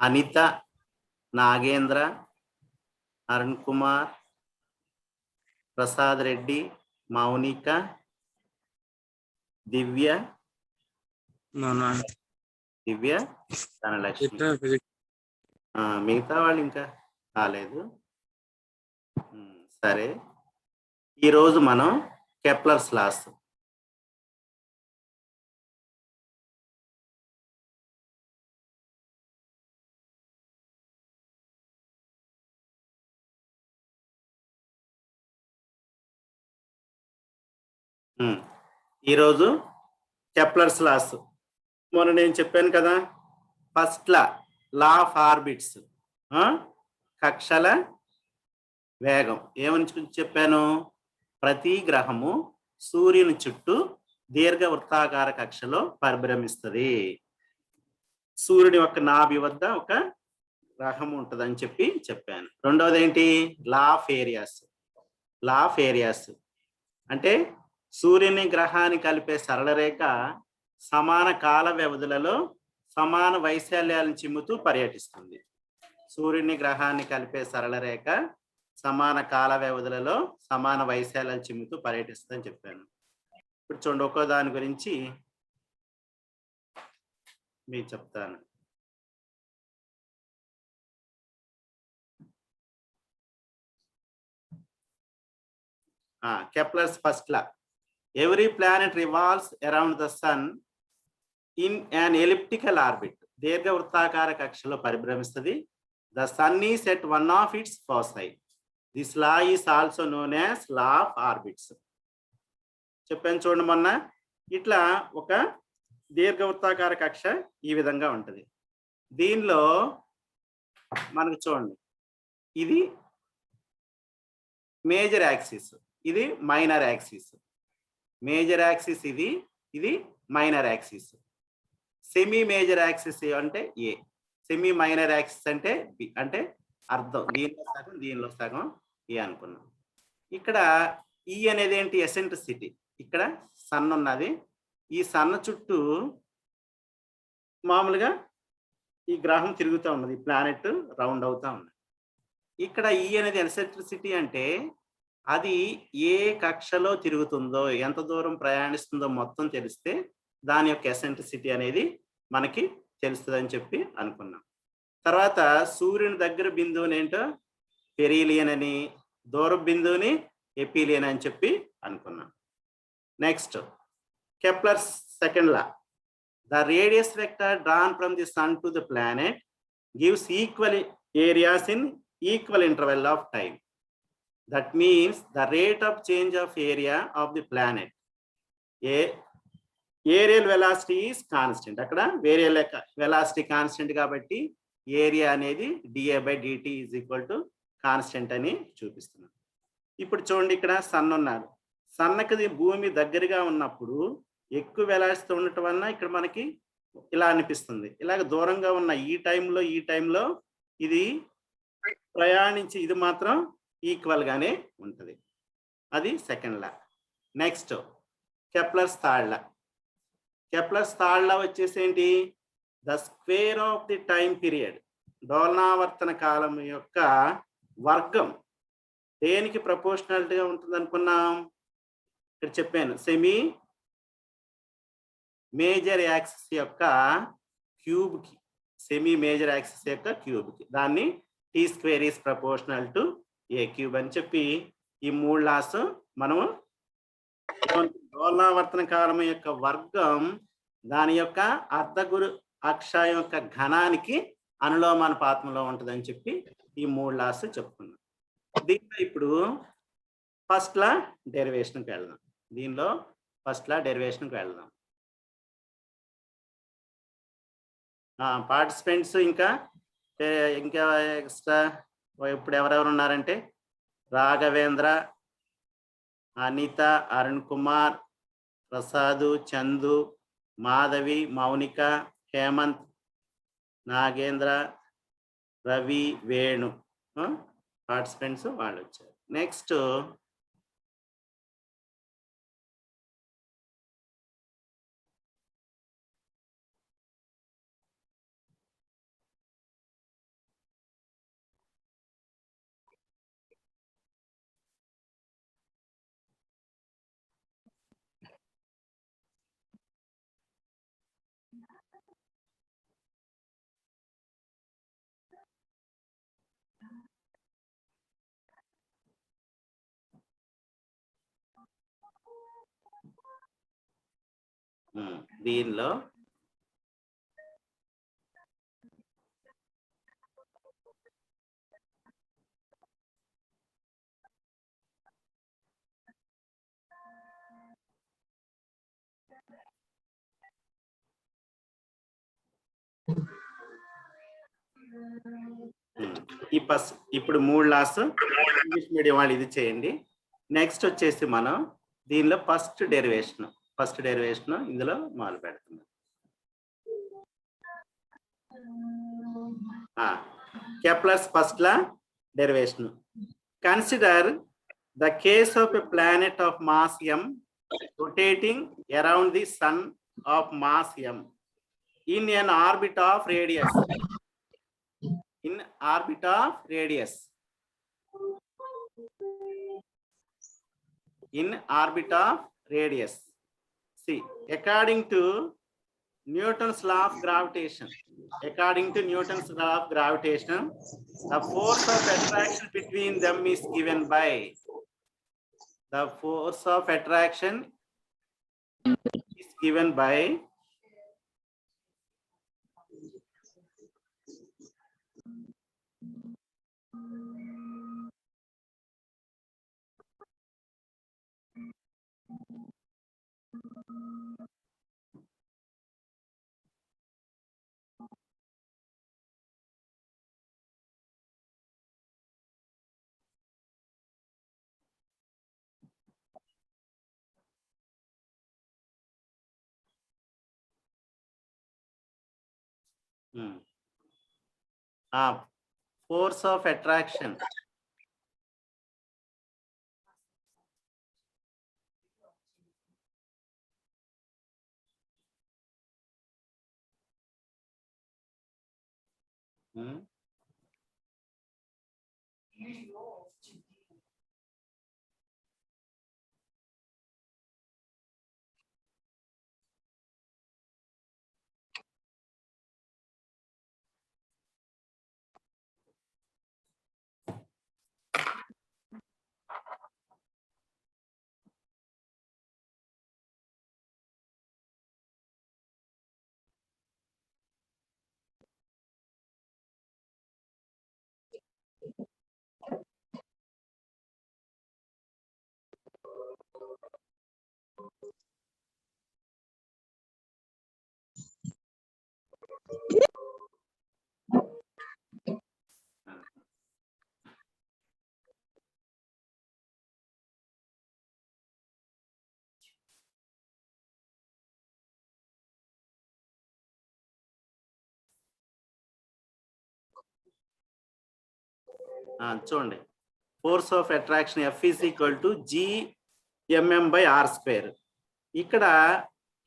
అనిత, నాగేంద్ర, అరుణ్ కుమార్, ప్రసాద్ రెడ్డి, మౌనిక, దివ్య, ధనలక్ష్మి. మిగతా వాళ్ళు ఇంకా కాలేదు. సరే, ఈరోజు మనం కెప్లర్స్ లాస్ ఈరోజు కెప్లర్స్ లాస్ మొన్న నేను చెప్పాను కదా, ఫస్ట్ లా ఆఫ్ ఆర్బిట్స్, కక్షల వేగం. ఏమని చెప్పాను? ప్రతి గ్రహము సూర్యుని చుట్టూ దీర్ఘవృత్తాకార కక్షలో పరిభ్రమిస్తుంది. సూర్యుడి యొక్క నాభి వద్ద ఒక గ్రహం ఉంటుందని చెప్పాను. రెండవది ఏంటి? Law of areas. Law of areas అంటే సూర్యుని గ్రహాన్ని కలిపే సరళ రేఖ సమాన కాల వ్యవధులలో సమాన వైశాల్యాలను చిమ్ముతూ పర్యటిస్తుంది. సూర్యుని గ్రహాన్ని కలిపే సరళ రేఖ సమాన కాల వ్యవధులలో సమాన వైశాల్యాలు చిమ్ముతూ పర్యటిస్తుందని చెప్పాను. ఇప్పుడు చూడండి, ఒక్కో దాని గురించి మీకు చెప్తాను. Kepler's first law. Every planet revolves around the sun in an elliptical orbit. దీర్ఘవృత్తాకార కక్షలో పరిభ్రమిస్తుంది. The sun is at one of its foci. This law is also known as law of orbits. చెప్పాను చూడండి మొన్న. ఇట్లా ఒక దీర్ఘవృత్తాకార కక్ష ఈ విధంగా ఉంటుంది. దీనిలో మనకు చూడండి, ఇది మేజర్ యాక్సిస్, ఇది మైనర్ యాక్సిస్. మేజర్ యాక్సిస్ ఇది minor axis. Semi major axis అంటే ఏ, సెమీ మైనర్ యాక్సిస్ అంటే బి. అంటే అర్థం దీనిలో సగం ఏ అనుకున్నాం. ఇక్కడ ఈ అనేది ఏంటి? ఎసెంట్రిసిటీ. ఇక్కడ సన్ ఉన్నది. ఈ సన్ చుట్టూ మామూలుగా ఈ గ్రహం తిరుగుతూ ఉన్నది, ఈ ప్లానెట్ రౌండ్ అవుతా ఉన్నది. ఇక్కడ ఈ అనేది ఎసెంట్రిసిటీ అంటే అది ఏ కక్షలో తిరుగుతుందో, ఎంత దూరం ప్రయాణిస్తుందో మొత్తం తెలిస్తే దాని యొక్క ఎసెంట్రిసిటీ అనేది మనకి తెలుస్తుందని అనుకున్నాం. తర్వాత సూర్యుని దగ్గర బిందువుని ఏంటో పెరీలియన్ అని, దూర బిందువుని ఎపీలియన్ అని అనుకున్నాం. Next, Kepler's second law. The radius vector drawn from the sun to the planet gives equal areas in equal interval of time. That means the rate of change of area of the planet. Aerial velocity is constant. అక్కడ వేరియల్ velocity constant కాబట్టి area అనేది dA/dt is equal to constant అని చూపిస్తున్నాం. ఇప్పుడు చూడండి, ఇక్కడ sun ఉన్నారు. సన్నకి భూమి దగ్గరగా ఉన్నప్పుడు ఎక్కువ వెలాసిటీ ఉండటం వలన ఇక్కడ మనకి ఇలా అనిపిస్తుంది. ఇలాగ దూరంగా ఉన్న ఈ టైంలో ఇది ప్రయాణించి ఇది మాత్రం ఈక్వల్ గానే ఉంటుంది. అది second law. Next, Kepler's third law. Kepler's third law వచ్చేసి ఏంటి? The square of the time period, డోలనావర్తన కాలం యొక్క వర్గం దేనికి ప్రపోర్షనాలిటీగా ఉంటుంది అనుకున్నాం? ఇక్కడ చెప్పాను, సెమీ మేజర్ యాక్సిస్ యొక్క క్యూబ్కి, సెమీ మేజర్ యాక్సిస్ యొక్క క్యూబ్కి, దాన్ని T square is proportional to a cube అని ఈ మూడు లాస్ మనము డోలనావర్తన కాలం యొక్క వర్గం దాని యొక్క అర్ధగురు అక్షాయం యొక్క ఘనానికి అనులోమానుపాతంలో ఉంటుందని ఈ మూడు లాస్ చెప్పుకున్నాం. దీంట్లో ఇప్పుడు ఫస్ట్ లా డెరివేషన్కి వెళ్దాం. పార్టిసిపెంట్స్ ఇంకా ఎక్స్ట్రా ఇప్పుడు ఎవరెవరు ఉన్నారంటే రాఘవేంద్ర, అనిత, అరుణ్ కుమార్, ప్రసాద్, చందు, మాధవి, మౌనిక, హేమంత్, నాగేంద్ర, రవి, వేణు పార్టిసిపెంట్స్ వాళ్ళు వచ్చారు. నెక్స్ట్ దీనిలో ఇప్పుడు 3 లాస్ ఇంగ్లీష్ మీడియం వాళ్ళు ఇది చేయండి. నెక్స్ట్ వచ్చేసి మనం దీనిలో ఫస్ట్ డెరివేషన్ ఇందులో మొదలు పెడుతున్నాం. Kepler's first law derivation. Consider the case of a planet of mass m rotating around the sun of mass m in an orbit of radius. See, according to Newton's law of gravitation, the force of attraction between them is given by force of attraction. చూడండి, force of attraction F is equal to G/m/r². ఇక్కడ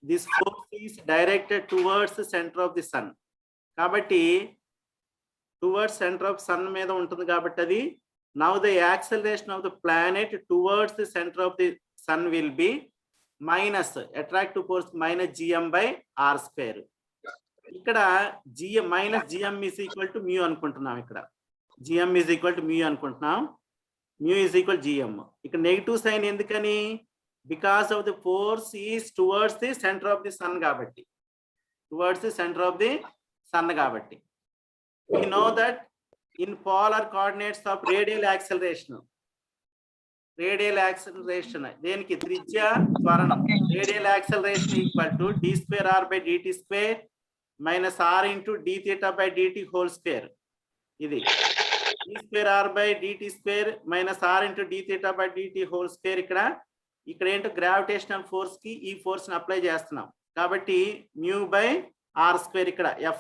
this force is directed towards centre of the sun, కాబట్టి towards centre of sun మీద ఉంటుంది కాబట్టి అది now the acceleration of the planet towards the centre of the sun will be minus attractive force -Gm/r². ఇక్కడ -Gm is equal to mu అనుకుంటున్నాం. ఇక్కడ Gm is equal to mu అనుకుంటున్నాం. mu is equal to Gm. ఇక్కడ negative sign ఎందుకని? Because of the force is towards the centre of the sun కాబట్టి, we know that in polar coordinates of radial acceleration దేనికి త్రిజ్య త్వరణం, radial acceleration equal to d²r/dt² - r into dθ/dt whole square. ఇది d²r/dt² - r into dθ/dt whole square. ఇక్కడ ఏంటో gravitational force కి ఈ force ని apply చేస్తున్నాం కాబట్టి μ/r² ఇక్కడ F.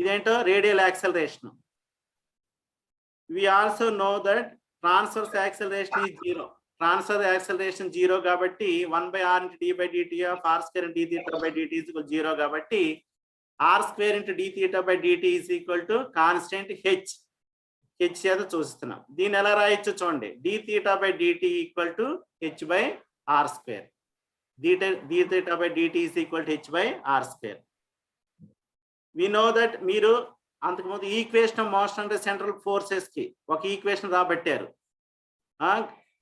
ఇదేంటో radial acceleration. we also know that transverse acceleration is 0. Transfer acceleration 0 కాబట్టి 1/r into d/dt of r² into dθ/dt is equal to 0 కాబట్టి r² into dθ/dt is equal to constant h చేత చూస్తున్నాం. దీన్ని ఎలా రాయొచ్చు చూడండి, dθ/dt equal to h/r². dθ/dt is equal to h/r². we know that మీరు అంతకుముందు ఈక్వేషన్ ఆఫ్ మోషన్ అంటే సెంట్రల్ ఫోర్సెస్ కి ఒక ఈక్వేషన్ రాబట్టారు.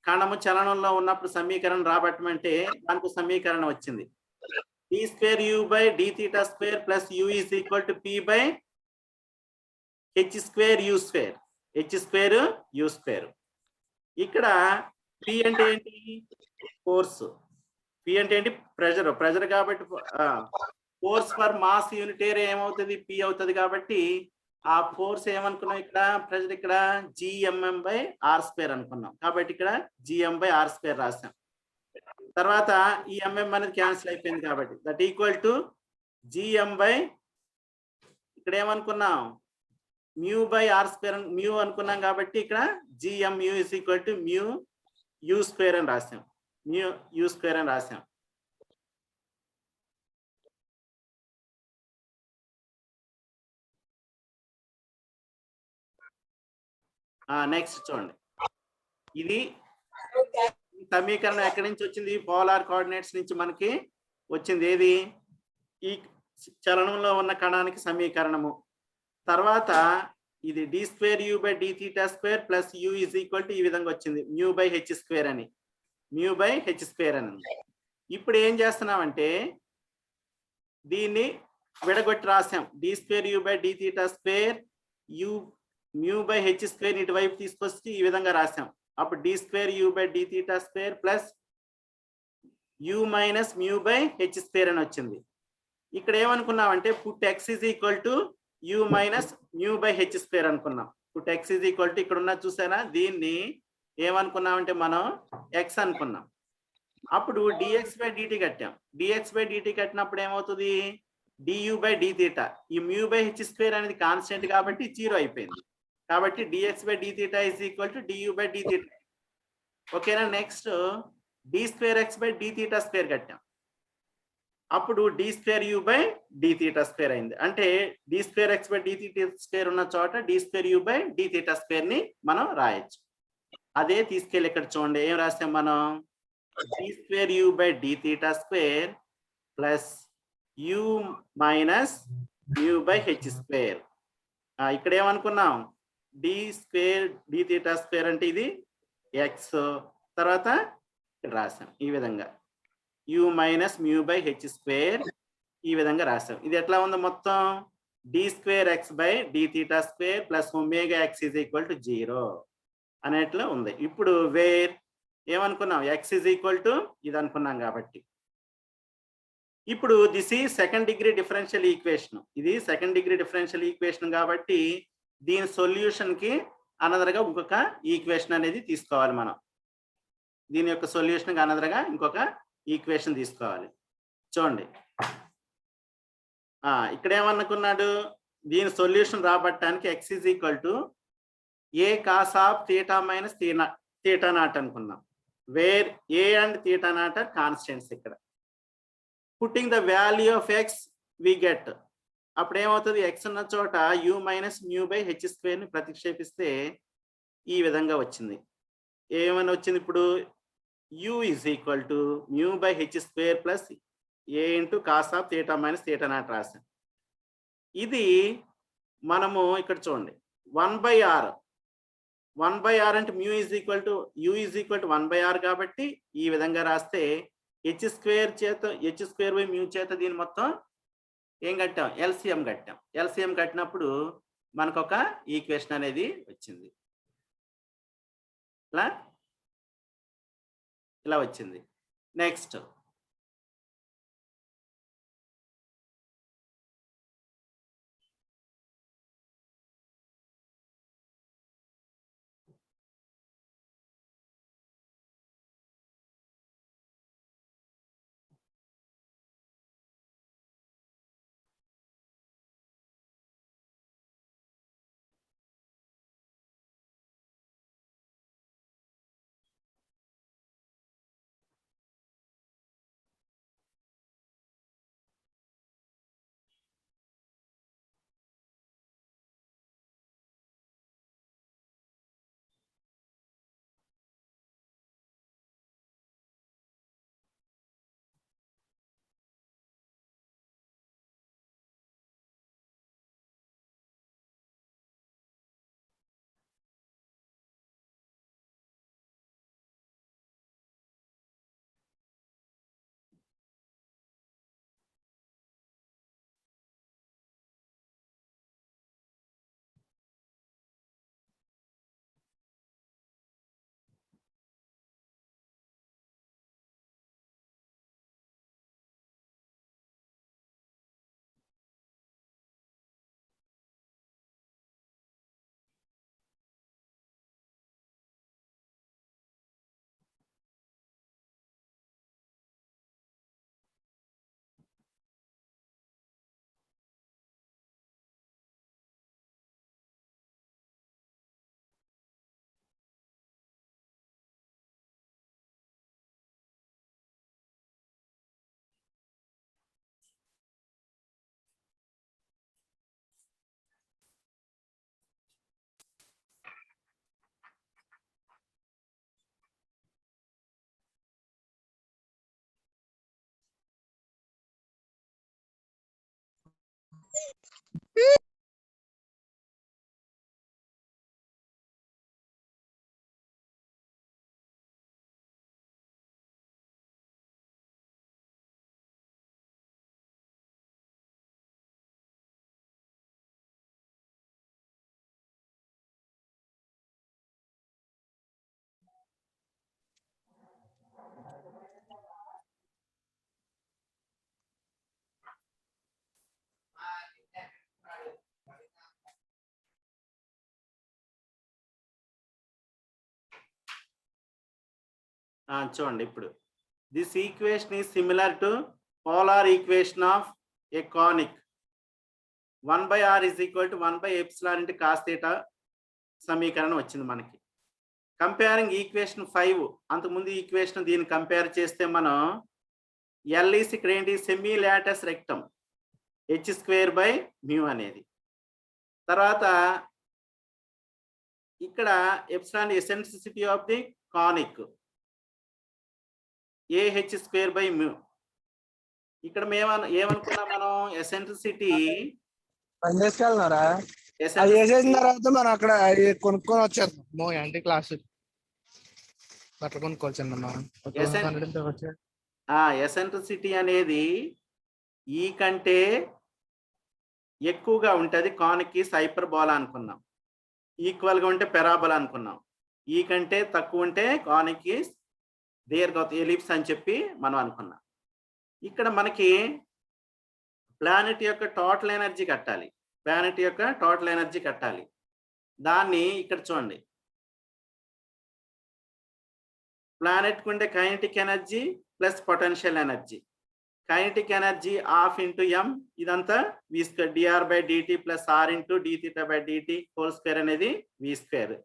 కణము చలనంలో ఉన్నప్పుడు సమీకరణం రాబట్టమంటే దానికి సమీకరణం వచ్చింది. d square u by d theta square plus u is equal to p by h square u square. h square u square. ఇక్కడ p అంటే ఏంటి? ఫోర్స్. p అంటే ఏంటి? ప్రెషర్. ప్రెషర్ కాబట్టి force per mass unit area ఏమవుతుంది? p అవుతుంది కాబట్టి ఆ ఫోర్స్ ఏమనుకున్నాం ఇక్కడ? ప్రెషర్ ఇక్కడ gmm బై r స్క్వేర్ అనుకున్నాం. కాబట్టి ఇక్కడ gm బై r స్క్వేర్ రాసాం. తర్వాత ఈ mm అనేది క్యాన్సిల్ అయిపోయింది కాబట్టి that equal to gm by ఇక్కడ ఏమనుకున్నాం? Mu by r square mu అనుకున్నాం కాబట్టి ఇక్కడ gm u is equal to mu u square అని రాసాం. మ్యూ u స్క్వేర్ అని రాసాం. నెక్స్ట్ చూడండి, ఇది సమీకరణం ఎక్కడి నుంచి వచ్చింది? పోలార్ కోఆర్డినేట్స్ నుంచి మనకి వచ్చింది. ఏది? ఈ చలనంలో ఉన్న కణానికి సమీకరణము. తర్వాత ఇది D square you by D theta square plus U is equal to ఈ విధంగా వచ్చింది, మ్యూ బై హెచ్ స్క్వేర్ అని. మ్యూ బై హెచ్ స్క్వేర్ అని. ఇప్పుడు ఏం చేస్తున్నామంటే దీన్ని విడగొట్టి రాసాం. D square you by D theta square U mu by H square ఇటువైపు తీసుకొచ్చి ఈ విధంగా రాసాం. అప్పుడు D square you by D theta square plus you minus mu by H square అని వచ్చింది. ఇక్కడ ఏమనుకున్నామంటే put x is equal to u minus mu by H square అనుకున్నాం. Put x is equal to ఇక్కడ ఉన్న చూసారా, దీన్ని ఏమనుకున్నామంటే మనం ఎక్స్ అనుకున్నాం. అప్పుడు డిఎక్స్ బై డిటి కట్టాం. డిఎక్స్ బై డిటి కట్టినప్పుడు ఏమవుతుంది? Du by D theta. ఈ మ్యూ బై హెచ్ స్క్వేర్ అనేది కాన్స్టెంట్ కాబట్టి 0 అయిపోయింది. కాబట్టి dx by D theta is equal to du by D theta. ఓకేనా? Next d square X by D theta square కట్టాం. అప్పుడు D square you by D theta square అయింది. అంటే D square X by D theta square ఉన్న చోట D square you by D theta square ని మనం రాయొచ్చు. అదే తీసుకెళ్ళి ఇక్కడ చూడండి ఏం రాసాం మనం? D square you by D theta square plus you minus mu by H square. ఇక్కడ ఏమనుకున్నాం? D square d theta square అంటే ఇది ఎక్స్, తర్వాత ఇక్కడ రాసాం ఈ విధంగా u minus mu by H square ఈ విధంగా రాసాం. ఇది ఎట్లా ఉంది మొత్తం? D square X by D theta square plus omega x is equal to 0 అనేట్లో ఉంది. ఇప్పుడు వేర్ ఏమనుకున్నాం? ఎక్స్ ఈజ్ ఈక్వల్ టు ఇది అనుకున్నాం కాబట్టి ఇప్పుడు దిస్ ఈ సెకండ్ డిగ్రీ డిఫరెన్షియల్ ఈక్వేషన్. ఇది సెకండ్ డిగ్రీ డిఫరెన్షియల్ ఈక్వేషన్ కాబట్టి దీని సొల్యూషన్ కి అనదరగా ఇంకొక ఈక్వేషన్ అనేది తీసుకోవాలి మనం. దీని యొక్క సొల్యూషన్ కి అనదరగా ఇంకొక ఈక్వేషన్ తీసుకోవాలి. చూడండి ఇక్కడ ఏమనుకున్నాడు? దీని సొల్యూషన్ రాబట్టడానికి x is equal to a cos of theta minus theta naught అనుకున్నాం. Where a and theta naught are constants. ఇక్కడ putting the value of x we get. అప్పుడు ఏమవుతుంది? ఎక్స్ ఉన్న చోట u minus mu by H square ని ప్రతిక్షేపిస్తే ఈ విధంగా వచ్చింది. ఏమని వచ్చింది? ఇప్పుడు u is equal to mu by H square plus a into cos of theta minus theta naught రాసాం. ఇది మనము ఇక్కడ చూడండి 1/r. 1/r అంటే mu is equal to you is equal to 1/r కాబట్టి ఈ విధంగా రాస్తే హెచ్ స్క్వేర్ చేత హెచ్ స్క్వేర్ బై మ్యూ చేత దీని మొత్తం ఏం కట్టాం? ఎల్సిఎం కట్టాం. ఎల్సిఎం కట్టినప్పుడు మనకు ఒక ఈక్వేషన్ అనేది వచ్చింది. ఇలా వచ్చింది. నెక్స్ట్ చూడండి ఇప్పుడు this equation is similar to polar equation of a conic 1/r is equal to 1/epsilon into cos theta సమీకరణం వచ్చింది మనకి. కంపేరింగ్ ఈక్వేషన్ 5 అంతకుముందు ఈక్వేషన్ దీన్ని కంపేర్ చేస్తే మనం ఎల్ఈసి ఇక్కడ ఏంటి సెమీ లాటస్ రెక్టమ్ h² అనేది. తర్వాత ఇక్కడ epsilon eccentricity of the conic ah². ఇక్కడ ఏమనుకున్నాం మనం ఎసెంట్రిసిటీ తీసుకెళ్తున్నారా తర్వాత మనం అక్కడ కొనుక్కొని వచ్చేద్దాం యాంటీ క్లాస్ బట్టలు కొనుక్కోవచ్చు. ఎసెంట్రిసిటీ అనేది ఈ కంటే ఎక్కువగా ఉంటుంది కానిక్ హైపర్బోలా అనుకున్నాం, ఈక్వల్గా ఉంటే పెరాబోలా అనుకున్నాం. ఈ కంటే తక్కువ ఉంటే కానిక్ దీర్ఘ ఎలిప్స్ అని చెప్పి మనం అనుకున్నాం. ఇక్కడ మనకి ప్లానెట్ యొక్క టోటల్ ఎనర్జీ కట్టాలి. దాన్ని ఇక్కడ చూడండి, ప్లానెట్ కుండే kinetic energy plus potential energy. Kinetic energy ½ into m, ఇదంతా v² dr/dt plus r into dθ/dt హోల్² అనేది v².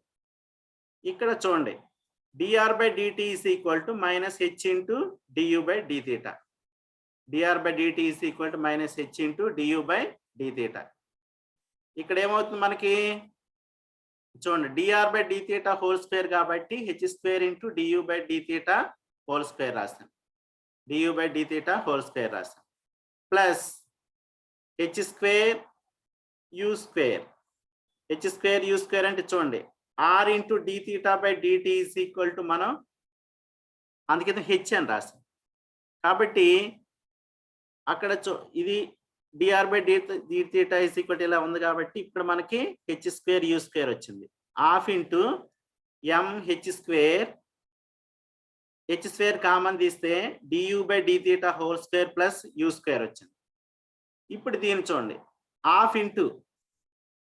ఇక్కడ చూడండి dr/dt is equal to -h into du/dθ. dr/dt is equal to -h into du/dθ. ఇక్కడ ఏమవుతుంది మనకి చూడండి dr/dθ హోల్² కాబట్టి h² into du/dθ హోల్² రాస్తాం. du/dθ హోల్² రాస్తాం ప్లస్ h² u² అంటే చూడండి r into dθ/dt is equal to మనం అందుకే h అని రాస్తాం. కాబట్టి అక్కడ ఇది dr/dθ ఈజ్ ఈక్వల్ టు ఇలా ఉంది కాబట్టి ఇక్కడ మనకి h² u² వచ్చింది. ½ ఇంటూ h² కామన్ తీస్తే du/dθ హోల్² ప్లస్ u² వచ్చింది. ఇప్పుడు దీన్ని చూడండి ½ ఇంటూ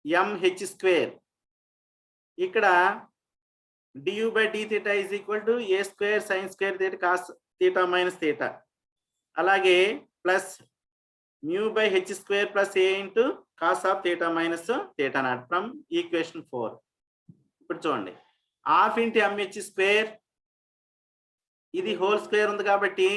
h², ఇక్కడ du/dθ is equal to a² sin² cos θ - θ. అలాగే plus μ/h² plus a into cos of θ - θ0 from equation 4. ఇప్పుడు చూడండి ½ ఇంటూ mh², ఇది హోల్² ఉంది కాబట్టి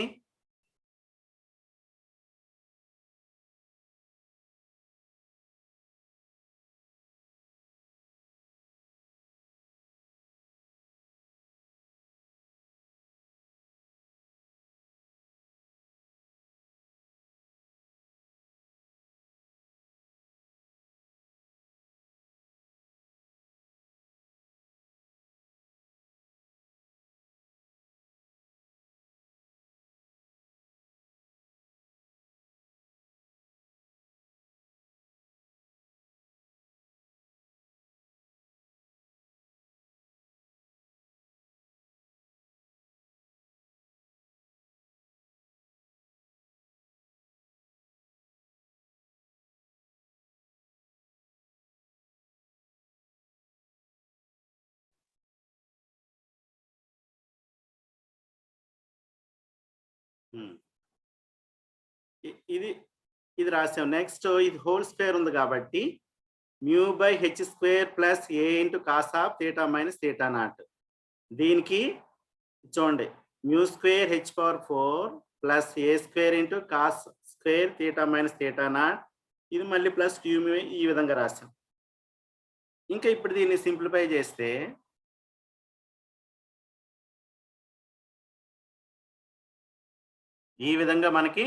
ఇది రాసాం. నెక్స్ట్ ఇది హోల్² ఉంది కాబట్టి μ/h² plus a into cos of θ - θ0. దీనికి చూడండి μ²h⁴ plus a² into cos² θ - θ0. ఇది మళ్ళీ ప్లస్ q ఈ విధంగా రాసాం. ఇంకా ఇప్పుడు దీన్ని సింప్లిఫై చేస్తే ఈ విధంగా మనకి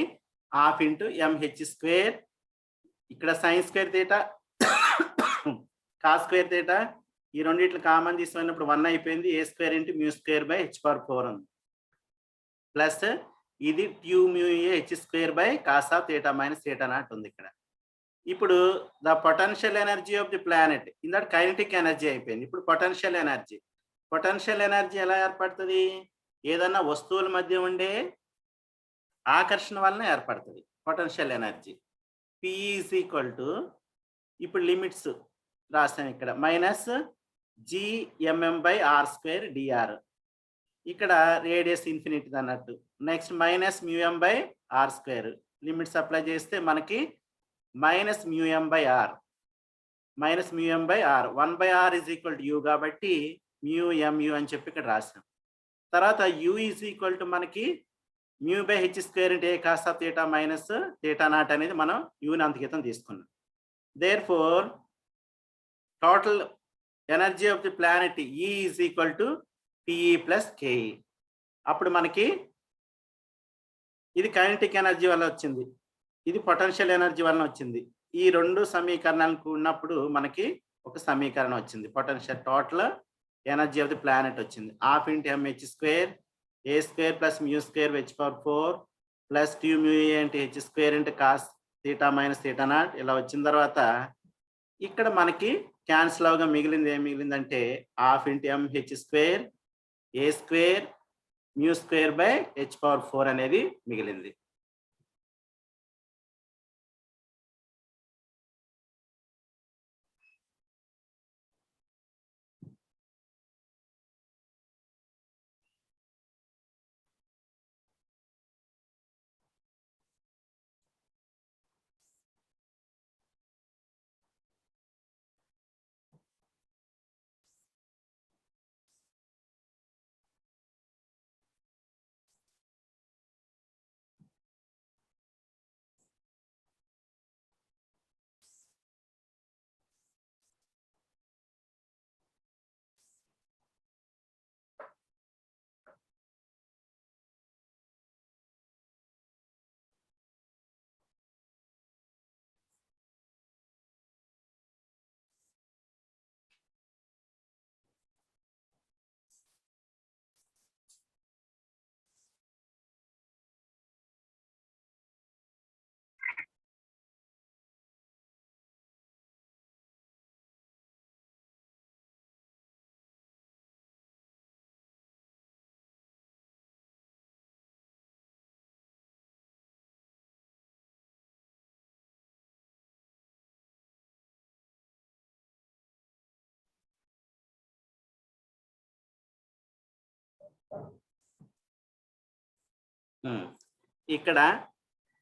½ ఇంటూ mh² ఇక్కడ sine square theta cos square theta ఈ రెండిట్లు కామన్ తీసుకున్నప్పుడు 1 అయిపోయింది. A square into mu square by h/4 ఉంది ప్లస్ ఇది two mu a h square by cos of theta minus theta naught ఉంది ఇక్కడ. ఇప్పుడు the potential energy of the planet ఇందాక కైనెటిక్ ఎనర్జీ అయిపోయింది. ఇప్పుడు పొటెన్షియల్ ఎనర్జీ ఎలా ఏర్పడుతుంది? ఏదన్నా వస్తువుల మధ్య ఉండే ఆకర్షణ వలన ఏర్పడుతుంది potential energy. P is equal to ఇప్పుడు లిమిట్స్ రాసాం ఇక్కడ మైనస్ gmm/r² dr. ఇక్కడ రేడియస్ ఇన్ఫినిటీ అన్నట్టు. Next minus μm/r². Limits apply చేస్తే మనకి minus μm/r 1/r is equal to u కాబట్టి μmu అని చెప్పి ఇక్కడ రాసాం. తర్వాత u ఈజ్ ఈక్వల్ టు మనకి μ/h² అంటే a cos of theta minus theta naught అనేది మనం యూని అంతకితం తీసుకున్నాం. Therefore total energy of the planet E is equal to PE plus KE. అప్పుడు మనకి ఇది కైనెటిక్ ఎనర్జీ వల్ల వచ్చింది, ఇది పొటెన్షియల్ ఎనర్జీ వలన వచ్చింది. ఈ రెండు సమీకరణాలకు ఉన్నప్పుడు మనకి ఒక సమీకరణం వచ్చింది. Potential total energy of the planet వచ్చింది. ½ × mh² a² plus μ² h/4 plus 2μa × h² × cos theta minus theta naught ఇలా వచ్చిన తర్వాత ఇక్కడ మనకి క్యాన్సిల్ అవగా మిగిలింది ఏం మిగిలిందంటే ½ × mh² a² μ² బై h/4 అనేది మిగిలింది. ఇక్కడ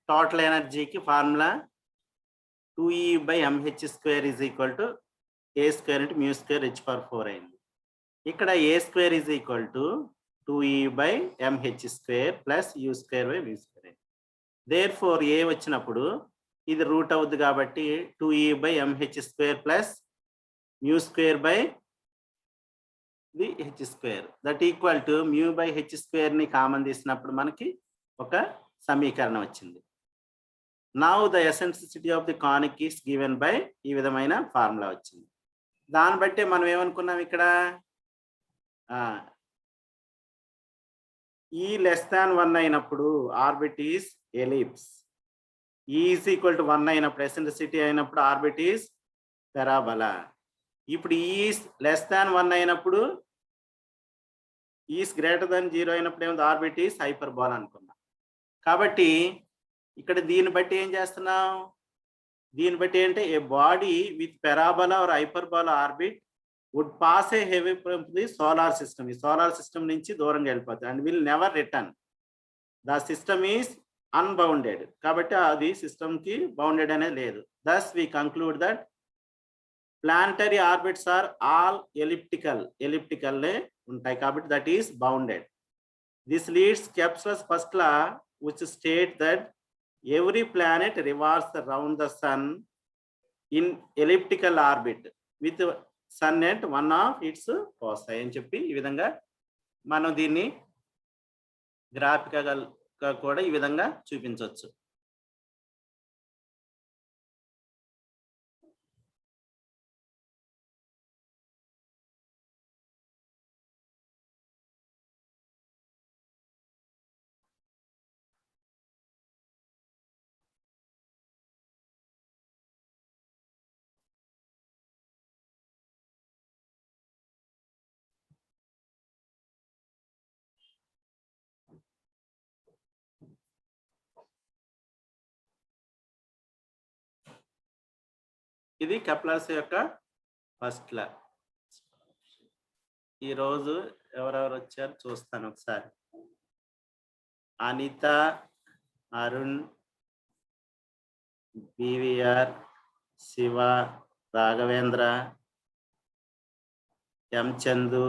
టోటల్ ఎనర్జీకి formula 2E/mh² is equal to a² × μ² h/4 అయింది. ఇక్కడ a² is equal to 2E/mh² plus u²/μ². Therefore a వచ్చినప్పుడు ఇది రూట్ అవుద్ది కాబట్టి 2E/mh² plus μ² the h² that equal to μ/h² ని కామన్ తీసినప్పుడు మనకి ఒక సమీకరణం వచ్చింది. Now the eccentricity of the conic is given by ఈ విధమైన ఫార్ములా వచ్చింది. దాన్ని బట్టి మనం ఏమనుకున్నాం ఇక్కడ E <1 అయినప్పుడు orbit is ellipse, E is equal to 1 అయినప్పుడు ఎసెంట్రిసిటీ అయినప్పుడు ఆర్బిట్ ఈస్ పారాబోలా. ఇప్పుడు E <1 అయినప్పుడు ఈస్ గ్రేటర్ దెన్ 0 అయినప్పుడు ఏముంది ఆర్బిట్ ఈస్ హైపర్బోలా అనుకున్నాం. కాబట్టి ఇక్కడ దీన్ని బట్టి ఏం చేస్తున్నాం, దీన్ని బట్టి ఏంటంటే a body with parabola or hyperbola orbit would pass a heavy from the solar system. ఈ సోలార్ సిస్టమ్ నుంచి దూరంగా వెళ్ళిపోతుంది and will never return. The system is unbounded కాబట్టి అది సిస్టమ్ కి బౌండెడ్ అనేది లేదు. Thus we conclude that planetary orbits are all ఎలిప్టికల్లే ఉంటాయి కాబట్టి that is bounded. This leads Kepler's first law which state that every planet revolves around the sun in elliptical orbit with sun at one of its foci అని చెప్పి ఈ విధంగా మనం దీన్ని graphical గా కూడా ఈ విధంగా చూపించవచ్చు. ఇది కెప్లర్స్ యొక్క ఫస్ట్ లా. ఈరోజు ఎవరెవరు వచ్చారు చూస్తాను ఒకసారి. అనిత, అరుణ్, బివిఆర్, శివ, రాఘవేంద్ర, ఎం చందు,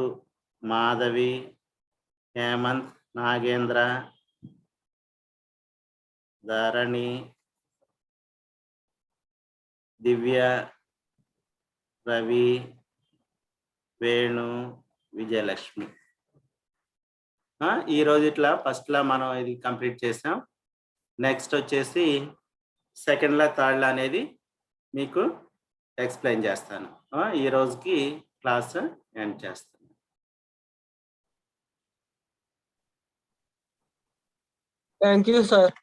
మాధవి, హేమంత్, నాగేంద్ర, ధరణి, దివ్య, రవి, వేణు, విజయలక్ష్మి. ఈరోజు ఇట్లా ఫస్ట్ లా మనం ఇది కంప్లీట్ చేసాం. నెక్స్ట్ వచ్చేసి సెకండ్ లా థర్డ్ లా అనేది మీకు ఎక్స్ప్లెయిన్ చేస్తాను. ఈ రోజుకి క్లాస్ ఎండ్ చేస్తాను. Thank you sir.